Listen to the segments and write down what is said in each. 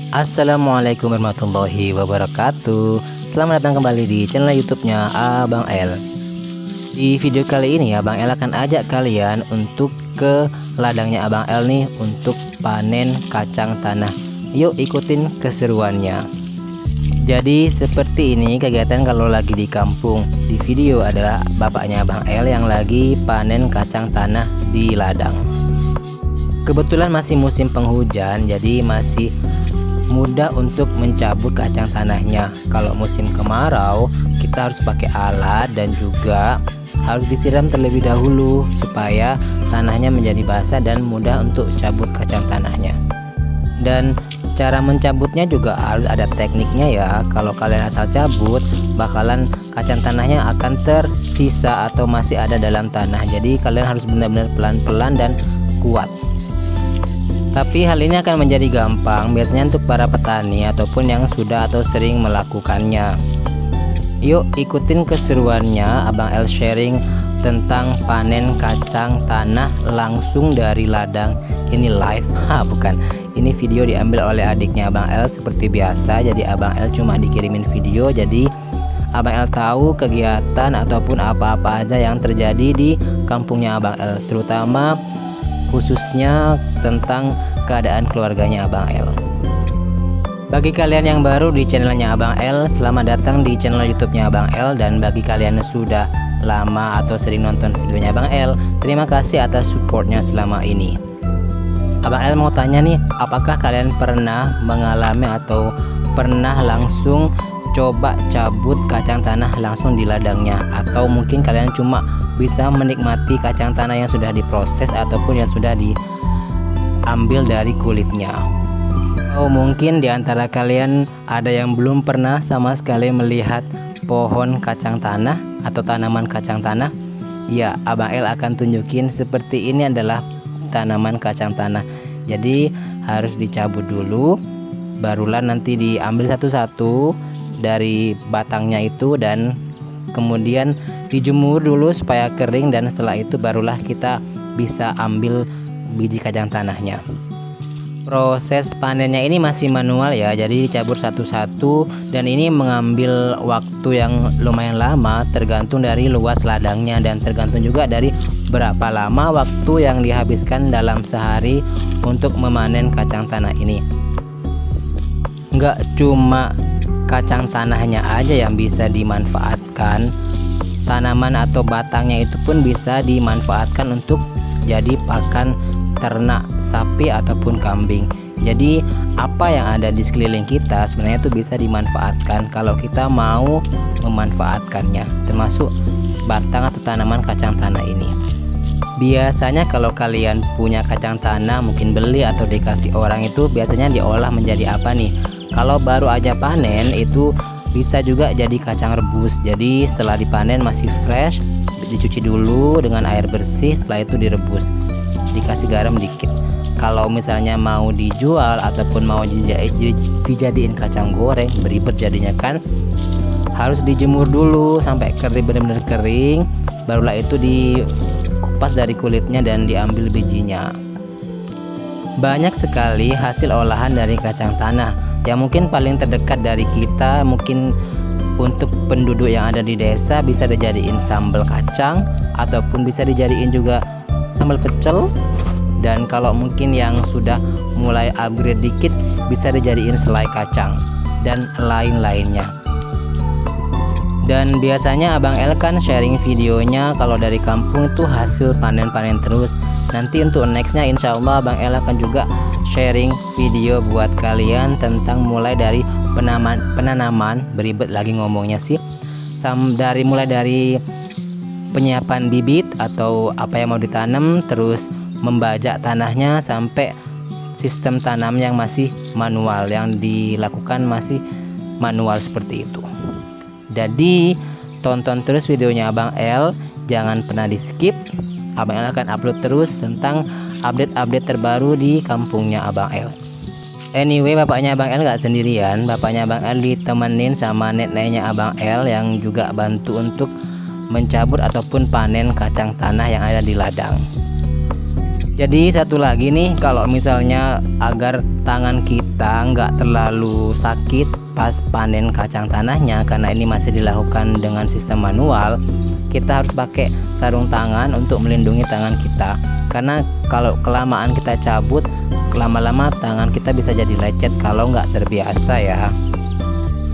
Assalamualaikum warahmatullahi wabarakatuh. Selamat datang kembali di channel YouTube-nya Abang L. Di video kali ini Abang L akan ajak kalian untuk ke ladangnya Abang L nih untuk panen kacang tanah. Yuk ikutin keseruannya. Jadi seperti ini kegiatan kalau lagi di kampung. Di video adalah bapaknya Abang L yang lagi panen kacang tanah di ladang. Kebetulan masih musim penghujan, jadi masih mudah untuk mencabut kacang tanahnya. Kalau musim kemarau kita harus pakai alat dan juga harus disiram terlebih dahulu supaya tanahnya menjadi basah dan mudah untuk cabut kacang tanahnya. Dan cara mencabutnya juga harus ada tekniknya ya. Kalau kalian asal cabut, bakalan kacang tanahnya akan tersisa atau masih ada dalam tanah. Jadi kalian harus benar-benar pelan-pelan dan kuat. Tapi hal ini akan menjadi gampang biasanya untuk para petani ataupun yang sudah atau sering melakukannya. Yuk ikutin keseruannya Abang L sharing tentang panen kacang tanah langsung dari ladang. Ini live, bukan. Ini video diambil oleh adiknya Abang L seperti biasa. Jadi Abang L cuma dikirimin video. Jadi Abang L tahu kegiatan ataupun apa-apa aja yang terjadi di kampungnya Abang L, terutama khususnya tentang keadaan keluarganya Abang L. Bagi kalian yang baru di channelnya Abang L, selamat datang di channel YouTube-nya Abang L. Dan bagi kalian yang sudah lama atau sering nonton videonya Abang L, terima kasih atas supportnya selama ini. Abang L mau tanya nih, apakah kalian pernah mengalami atau pernah langsung coba cabut kacang tanah langsung di ladangnya, atau mungkin kalian cuma bisa menikmati kacang tanah yang sudah diproses ataupun yang sudah diambil dari kulitnya. Oh, mungkin di antara kalian ada yang belum pernah sama sekali melihat pohon kacang tanah atau tanaman kacang tanah. Ya, Abang L akan tunjukin seperti ini adalah tanaman kacang tanah. Jadi harus dicabut dulu, barulah nanti diambil satu-satu dari batangnya itu dan kemudian dijemur dulu supaya kering, dan setelah itu barulah kita bisa ambil biji kacang tanahnya. Proses panennya ini masih manual ya, jadi dicabut satu-satu dan ini mengambil waktu yang lumayan lama tergantung dari luas ladangnya dan tergantung juga dari berapa lama waktu yang dihabiskan dalam sehari untuk memanen kacang tanah ini. Nggak cuma kacang tanahnya aja yang bisa dimanfaatkan, tanaman atau batangnya itu pun bisa dimanfaatkan untuk jadi pakan ternak sapi ataupun kambing. Jadi apa yang ada di sekeliling kita sebenarnya itu bisa dimanfaatkan kalau kita mau memanfaatkannya, termasuk batang atau tanaman kacang tanah ini. Biasanya kalau kalian punya kacang tanah mungkin beli atau dikasih orang, itu biasanya diolah menjadi apa nih? Kalau baru aja panen itu bisa juga jadi kacang rebus. Jadi setelah dipanen masih fresh, dicuci dulu dengan air bersih, setelah itu direbus, dikasih garam dikit. Kalau misalnya mau dijual ataupun mau dijadiin kacang goreng, beribet jadinya kan. Harus dijemur dulu sampai kering, benar-benar kering, barulah itu dikupas dari kulitnya dan diambil bijinya. Banyak sekali hasil olahan dari kacang tanah. Yang mungkin paling terdekat dari kita, mungkin untuk penduduk yang ada di desa, bisa dijadiin sambal kacang ataupun bisa dijadiin juga sambal pecel. Dan kalau mungkin yang sudah mulai upgrade dikit, bisa dijadiin selai kacang dan lain-lainnya. Dan biasanya Abang L kan sharing videonya kalau dari kampung itu hasil panen-panen terus. Nanti untuk nextnya insya Allah Abang L akan juga sharing video buat kalian tentang mulai dari penanaman, beribet lagi ngomongnya sih, mulai dari penyiapan bibit atau apa yang mau ditanam, terus membajak tanahnya sampai sistem tanam yang masih manual, yang dilakukan masih manual seperti itu. Jadi tonton terus videonya Abang L, jangan pernah di skip. Abang L akan upload terus tentang update-update terbaru di kampungnya Abang L. Anyway, bapaknya Abang L gak sendirian. Bapaknya Abang L ditemenin sama neneknya Abang L yang juga bantu untuk mencabut ataupun panen kacang tanah yang ada di ladang. Jadi satu lagi nih, kalau misalnya agar tangan kita nggak terlalu sakit pas panen kacang tanahnya, karena ini masih dilakukan dengan sistem manual, kita harus pakai sarung tangan untuk melindungi tangan kita. Karena kalau kelamaan kita cabut, lama-lama tangan kita bisa jadi lecet kalau nggak terbiasa ya.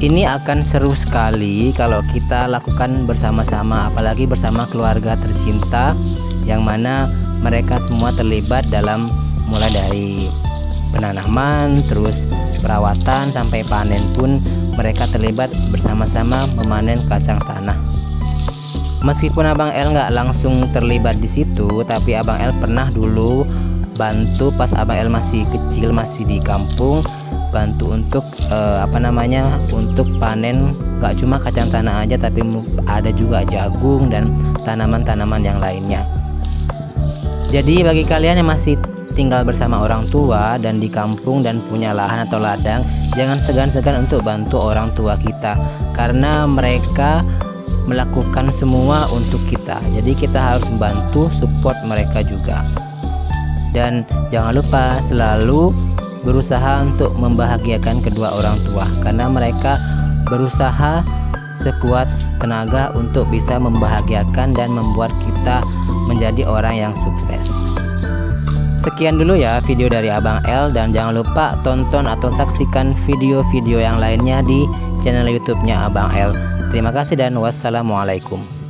Ini akan seru sekali kalau kita lakukan bersama-sama, apalagi bersama keluarga tercinta, yang mana mereka semua terlibat dalam mulai dari penanaman, terus perawatan sampai panen pun mereka terlibat bersama-sama memanen kacang tanah. Meskipun Abang El nggak langsung terlibat di situ, tapi Abang El pernah dulu bantu pas Abang El masih kecil, masih di kampung, bantu untuk untuk panen nggak cuma kacang tanah aja, tapi ada juga jagung dan tanaman-tanaman yang lainnya. Jadi bagi kalian yang masih tinggal bersama orang tua dan di kampung dan punya lahan atau ladang, jangan segan-segan untuk bantu orang tua kita, karena mereka melakukan semua untuk kita. Jadi kita harus membantu, support mereka juga. Dan jangan lupa selalu berusaha untuk membahagiakan kedua orang tua, karena mereka berusaha sekuat tenaga untuk bisa membahagiakan dan membuat kita menjadi orang yang sukses. Sekian dulu ya video dari Abang El, dan jangan lupa tonton atau saksikan video-video yang lainnya di channel YouTube-nya Abang El. Terima kasih dan wassalamualaikum.